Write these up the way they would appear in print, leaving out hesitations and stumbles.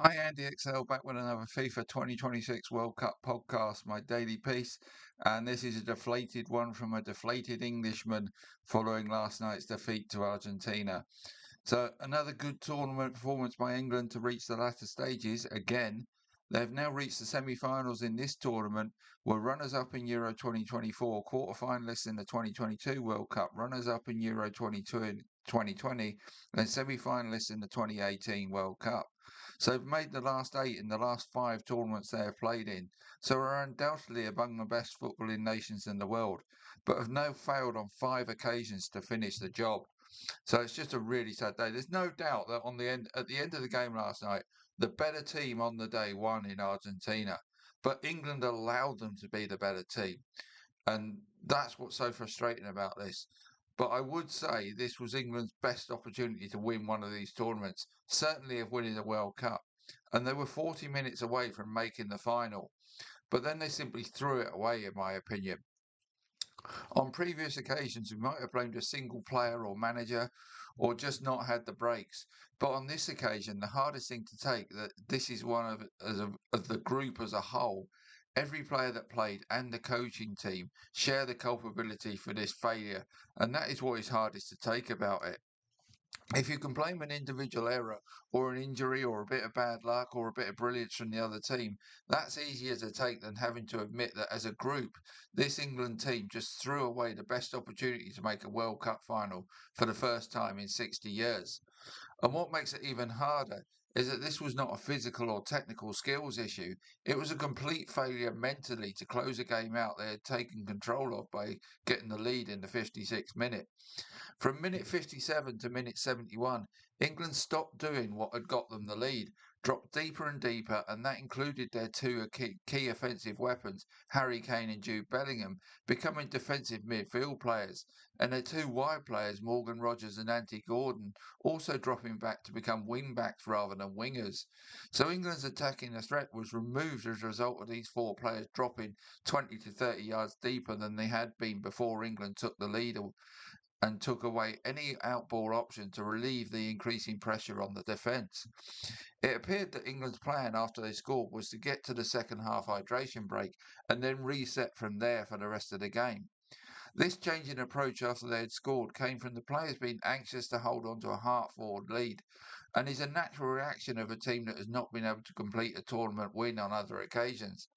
Hi, Andy XL, back with another FIFA 2026 World Cup podcast, my daily piece. And this is a deflated one from a deflated Englishman following last night's defeat to Argentina. So, another good tournament performance by England to reach the latter stages again. They've now reached the semi finals in this tournament, were runners up in Euro 2024, quarter finalists in the 2022 World Cup, runners up in Euro 2020, and semi finalists in the 2018 World Cup. So they've made the last eight in the last five tournaments they have played in. So are undoubtedly among the best footballing nations in the world, but have now failed on five occasions to finish the job. So it's just a really sad day. There's no doubt that at the end of the game last night, the better team on the day won in Argentina, but England allowed them to be the better team, and that's what's so frustrating about this. But I would say this was England's best opportunity to win one of these tournaments, certainly of winning the World Cup. And they were 40 minutes away from making the final. But then they simply threw it away, in my opinion. On previous occasions, we might have blamed a single player or manager or just not had the breaks. But on this occasion, the hardest thing to take that this is one of the group as a whole. Every player that played and the coaching team share the culpability for this failure, and that is what is hardest to take about it. If you can blame an individual error or an injury or a bit of bad luck or a bit of brilliance from the other team, that's easier to take than having to admit that as a group, this England team just threw away the best opportunity to make a World Cup final for the first time in 60 years. And what makes it even harder is that this was not a physical or technical skills issue. It was a complete failure mentally to close a game out they had taken control of by getting the lead in the 56th minute. From minute 57 to minute 71, England stopped doing what had got them the lead, dropped deeper and deeper, and that included their two key offensive weapons, Harry Kane and Jude Bellingham, becoming defensive midfield players, and their two wide players, Morgan Rogers and Andy Gordon, also dropping back to become wing backs rather than wingers. So England's attacking threat was removed as a result of these four players dropping 20 to 30 yards deeper than they had been before England took the lead and took away any outball option to relieve the increasing pressure on the defence. It appeared that England's plan after they scored was to get to the second half hydration break and then reset from there for the rest of the game. This change in approach after they had scored came from the players being anxious to hold on to a heart-forward lead, and is a natural reaction of a team that has not been able to complete a tournament win on other occasions.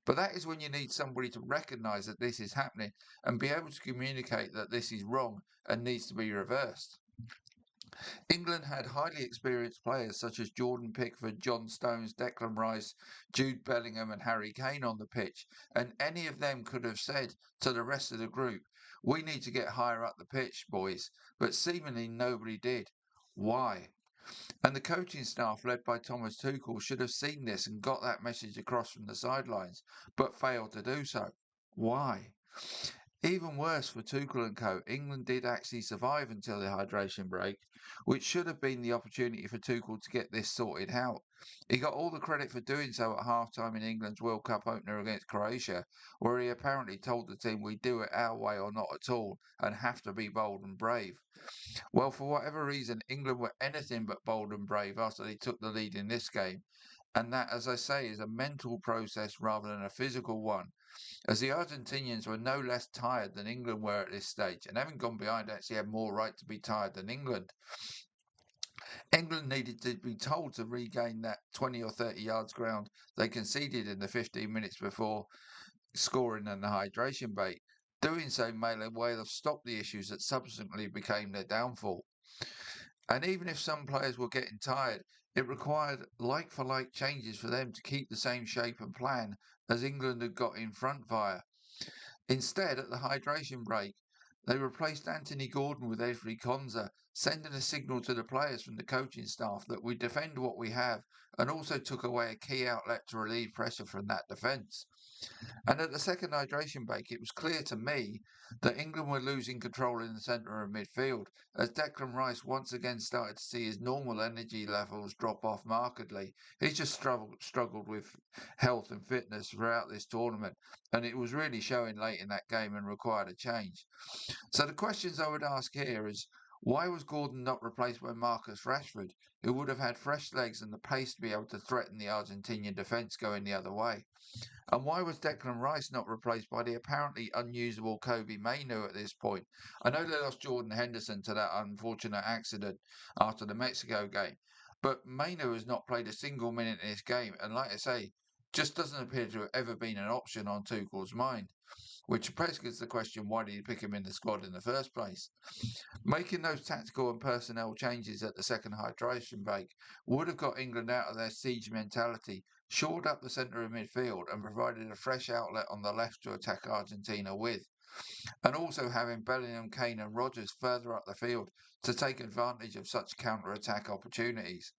But that is when you need somebody to recognise that this is happening and be able to communicate that this is wrong and needs to be reversed. England had highly experienced players such as Jordan Pickford, John Stones, Declan Rice, Jude Bellingham, and Harry Kane on the pitch, and any of them could have said to the rest of the group, "We need to get higher up the pitch, boys," but seemingly nobody did. Why? And the coaching staff, led by Thomas Tuchel, should have seen this and got that message across from the sidelines, but failed to do so. Why? Even worse for Tuchel and co, England did actually survive until the hydration break, which should have been the opportunity for Tuchel to get this sorted out. He got all the credit for doing so at half-time in England's World Cup opener against Croatia, where he apparently told the team we do it our way or not at all and have to be bold and brave. Well, for whatever reason, England were anything but bold and brave after they took the lead in this game. And that, as I say, is a mental process rather than a physical one, as the Argentinians were no less tired than England were at this stage, and having gone behind actually had more right to be tired than England. England needed to be told to regain that 20 or 30 yards ground they conceded in the 15 minutes before scoring in the hydration break. Doing so may well have stopped the issues that subsequently became their downfall. And even if some players were getting tired, it required like for like changes for them to keep the same shape and plan as England had got in front via. Instead, at the hydration break, they replaced Anthony Gordon with Ezri Konsa, sending a signal to the players from the coaching staff that we defend what we have, and also took away a key outlet to relieve pressure from that defence. And at the second hydration break, it was clear to me that England were losing control in the centre of midfield, as Declan Rice once again started to see his normal energy levels drop off markedly. He's just struggled with health and fitness throughout this tournament, and it was really showing late in that game and required a change. So the questions I would ask here is, Why was Gordon not replaced by Marcus Rashford, who would have had fresh legs and the pace to be able to threaten the Argentinian defence going the other way? And why was Declan Rice not replaced by the apparently unusable Kobe Mainu at this point? I know they lost Jordan Henderson to that unfortunate accident after the Mexico game, but Mainu has not played a single minute in this game, and like I say, just doesn't appear to have ever been an option on Tuchel's mind. Which begs the question, why did he pick him in the squad in the first place? Making those tactical and personnel changes at the second hydration break would have got England out of their siege mentality, shored up the centre of midfield, and provided a fresh outlet on the left to attack Argentina with. And also having Bellingham, Kane, and Rodgers further up the field to take advantage of such counter attack opportunities.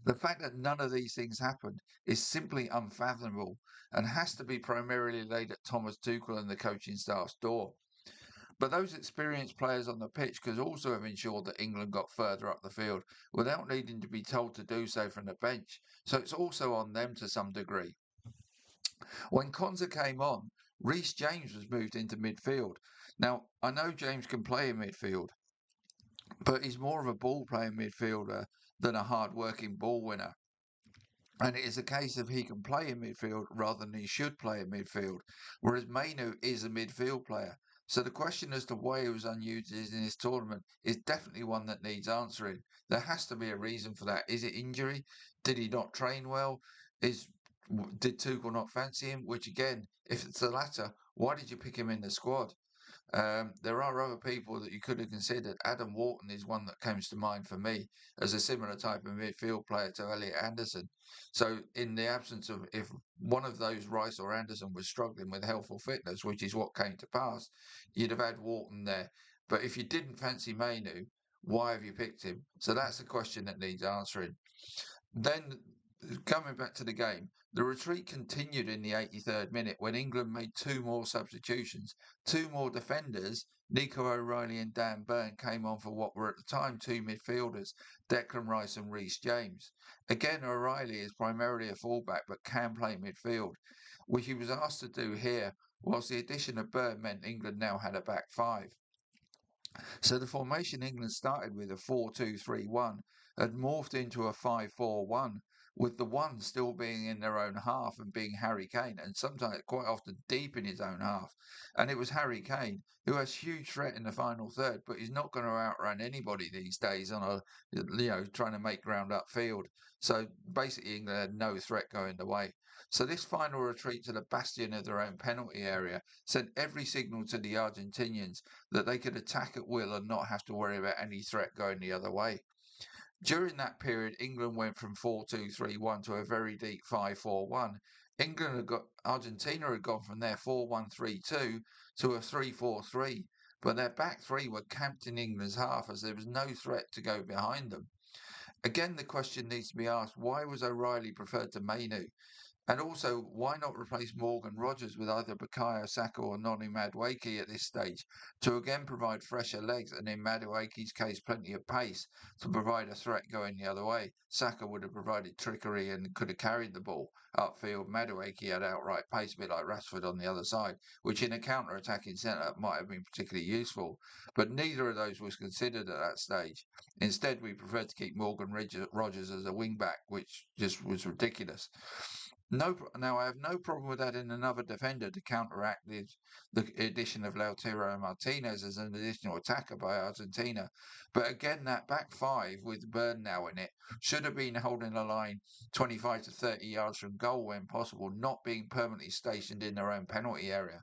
The fact that none of these things happened is simply unfathomable and has to be primarily laid at Thomas Tuchel and the coaching staff's door. But those experienced players on the pitch could also have ensured that England got further up the field without needing to be told to do so from the bench. So it's also on them to some degree. When Konza came on, Reece James was moved into midfield. Now, I know James can play in midfield, but he's more of a ball playing midfielder than a hard working ball winner. And it is a case of he can play in midfield rather than he should play in midfield, whereas Mainu is a midfield player. So the question as to why he was unused in this tournament is definitely one that needs answering. There has to be a reason for that. Is it injury? Did he not train well? Did Tuchel not fancy him? Which again, if it's the latter, why did you pick him in the squad? There are other people that you could have considered. Adam Wharton is one that comes to mind for me as a similar type of midfield player to Elliot Anderson. So, in the absence of, if one of those, Rice or Anderson, was struggling with health or fitness, which is what came to pass, you'd have had Wharton there. But if you didn't fancy Mainu, why have you picked him? So that's the question that needs answering. Then, coming back to the game, the retreat continued in the 83rd minute when England made two more substitutions. Two more defenders, Nico O'Reilly and Dan Burn, came on for what were at the time two midfielders, Declan Rice and Reece James. Again, O'Reilly is primarily a fullback but can play midfield, which he was asked to do here, whilst the addition of Burn meant England now had a back five. So the formation England started with, a 4-2-3-1, had morphed into a 5-4-1, with the one still being in their own half and being Harry Kane, and sometimes quite often deep in his own half. And it was Harry Kane who has huge threat in the final third, but he's not going to outrun anybody these days on trying to make ground upfield. So basically England had no threat going the way. So this final retreat to the bastion of their own penalty area sent every signal to the Argentinians that they could attack at will and not have to worry about any threat going the other way. During that period, England went from 4-2-3-1 to a very deep 5-4-1. Argentina had gone from their 4-1-3-2 to a 3-4-3, but their back three were camped in England's half as there was no threat to go behind them. Again, the question needs to be asked, why was O'Reilly preferred to Mainu? And also, why not replace Morgan Rogers with either Bukayo Saka or Noni Madueke at this stage to again provide fresher legs and in Madueke's case plenty of pace to provide a threat going the other way? Saka would have provided trickery and could have carried the ball upfield. Madueke had outright pace, a bit like Rashford on the other side, which in a counter-attacking centre might have been particularly useful. But neither of those was considered at that stage. Instead, we preferred to keep Morgan Rogers as a wing-back, which just was ridiculous. Now I have no problem with adding another defender to counteract the addition of Lautaro Martinez as an additional attacker by Argentina. But again, that back five with Burn now in it should have been holding the line 25 to 30 yards from goal when possible, not being permanently stationed in their own penalty area.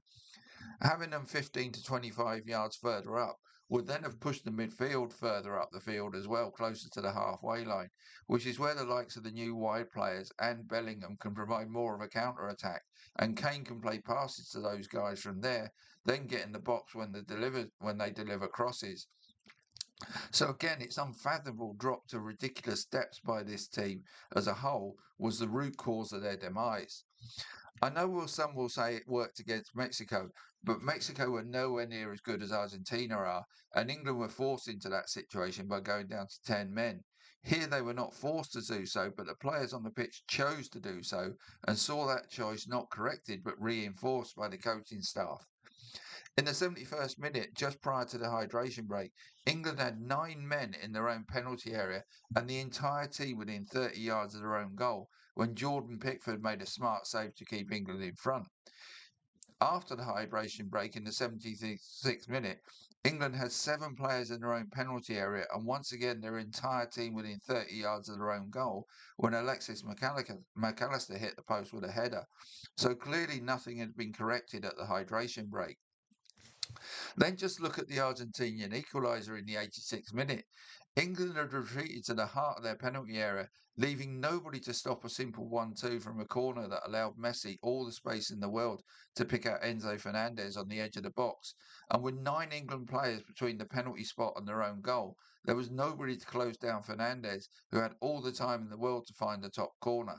Having them 15 to 25 yards further up would then have pushed the midfield further up the field as well, closer to the halfway line, which is where the likes of the new wide players and Bellingham can provide more of a counter attack, and Kane can play passes to those guys from there, then get in the box when they deliver crosses. So again, it's unfathomable drop to ridiculous depths by this team as a whole was the root cause of their demise. I know some will say it worked against Mexico, but Mexico were nowhere near as good as Argentina are, and England were forced into that situation by going down to 10 men. Here they were not forced to do so, but the players on the pitch chose to do so and saw that choice not corrected but reinforced by the coaching staff. In the 71st minute, just prior to the hydration break, England had 9 men in their own penalty area and the entire team within 30 yards of their own goal when Jordan Pickford made a smart save to keep England in front. After the hydration break in the 76th minute, England had 7 players in their own penalty area and once again their entire team within 30 yards of their own goal when Alexis McAllister hit the post with a header. So clearly nothing had been corrected at the hydration break. Then just look at the Argentinian equaliser in the 86th minute. England had retreated to the heart of their penalty area, leaving nobody to stop a simple 1-2 from a corner that allowed Messi all the space in the world to pick out Enzo Fernandez on the edge of the box. And with 9 England players between the penalty spot and their own goal, there was nobody to close down Fernandez, who had all the time in the world to find the top corner.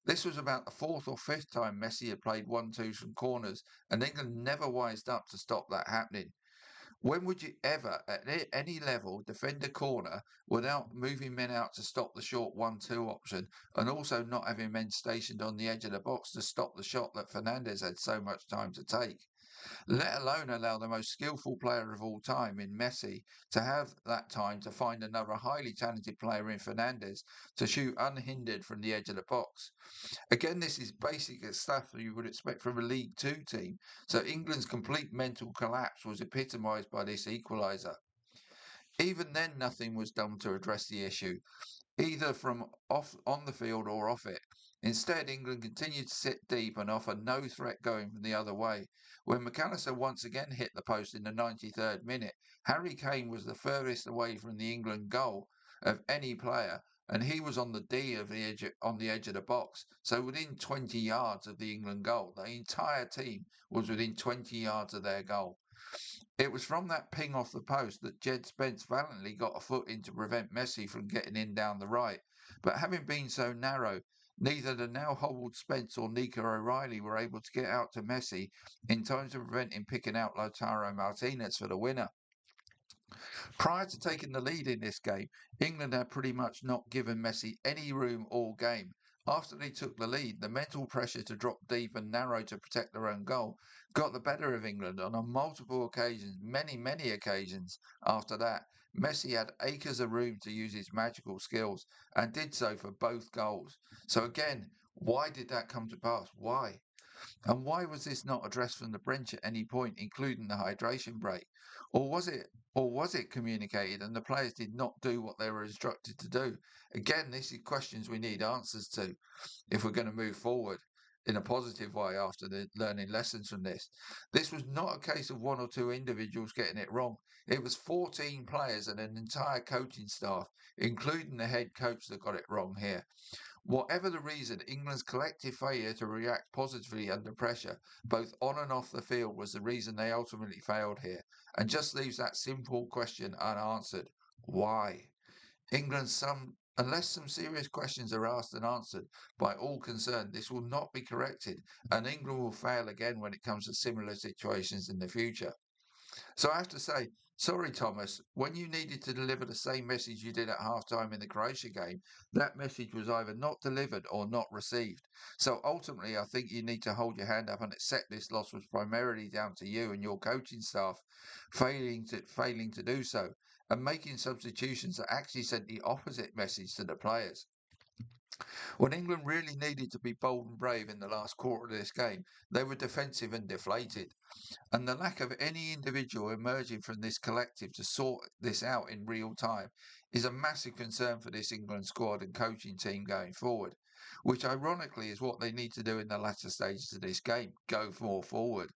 This was about the 4th or 5th time Messi had played 1-2s from corners, and England never wised up to stop that happening. When would you ever, at any level, defend a corner without moving men out to stop the short 1-2 option and also not having men stationed on the edge of the box to stop the shot that Fernandez had so much time to take? Let alone allow the most skillful player of all time in Messi to have that time to find another highly talented player in Fernandez to shoot unhindered from the edge of the box. Again, this is basic stuff that you would expect from a League Two team, so England's complete mental collapse was epitomised by this equaliser. Even then, nothing was done to address the issue, either from off on the field or off it. Instead, England continued to sit deep and offer no threat going from the other way. When McAllister once again hit the post in the 93rd minute, Harry Kane was the furthest away from the England goal of any player, and he was on the D of the edge on the edge of the box, so within 20 yards of the England goal. The entire team was within 20 yards of their goal. It was from that ping off the post that Jed Spence valiantly got a foot in to prevent Messi from getting in down the right. But having been so narrow, neither the now hobbled Spence or Nico O'Reilly were able to get out to Messi in time to prevent him picking out Lautaro Martinez for the winner. Prior to taking the lead in this game, England had pretty much not given Messi any room all game. After they took the lead, the mental pressure to drop deep and narrow to protect their own goal got the better of England, and on multiple occasions, many occasions after that, Messi had acres of room to use his magical skills and did so for both goals. So again, why did that come to pass? Why? And why was this not addressed from the bench at any point, including the hydration break? Or was it communicated and the players did not do what they were instructed to do? Again, these are questions we need answers to if we're going to move forward in a positive way after learning lessons from this. This was not a case of 1 or 2 individuals getting it wrong. It was 14 players and an entire coaching staff, including the head coach, that got it wrong here. Whatever the reason, England's collective failure to react positively under pressure, both on and off the field, was the reason they ultimately failed here, and just leaves that simple question unanswered. Why? Unless some serious questions are asked and answered by all concerned, this will not be corrected, and England will fail again when it comes to similar situations in the future. So I have to say, sorry, Thomas, when you needed to deliver the same message you did at halftime in the Croatia game, that message was either not delivered or not received. So ultimately, I think you need to hold your hand up and accept this loss was primarily down to you and your coaching staff failing to do so and making substitutions that actually sent the opposite message to the players. When England really needed to be bold and brave in the last quarter of this game, they were defensive and deflated. And the lack of any individual emerging from this collective to sort this out in real time is a massive concern for this England squad and coaching team going forward, which ironically is what they need to do in the latter stages of this game, go more forward.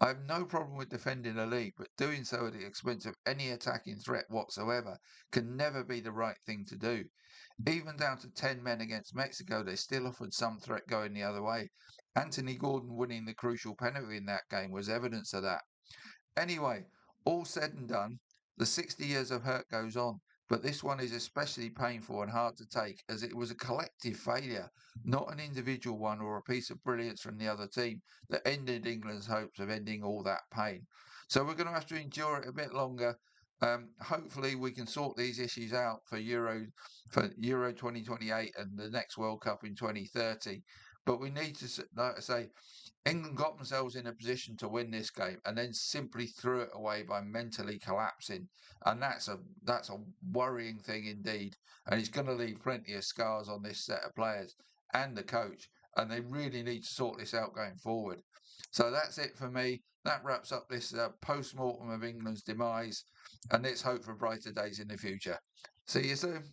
I have no problem with defending a lead, but doing so at the expense of any attacking threat whatsoever can never be the right thing to do. Even down to 10 men against Mexico, they still offered some threat going the other way. Anthony Gordon winning the crucial penalty in that game was evidence of that. Anyway, all said and done, the 60 years of hurt goes on, but this one is especially painful and hard to take as it was a collective failure, not an individual one or a piece of brilliance from the other team that ended England's hopes of ending all that pain. So we're going to have to endure it a bit longer. Hopefully we can sort these issues out for Euro 2028 and the next World Cup in 2030. But we need to, like I say, England got themselves in a position to win this game and then simply threw it away by mentally collapsing, and that's a worrying thing indeed. And it's going to leave plenty of scars on this set of players and the coach, and they really need to sort this out going forward. So that's it for me. That wraps up this post mortem of England's demise, and let's hope for brighter days in the future. See you soon.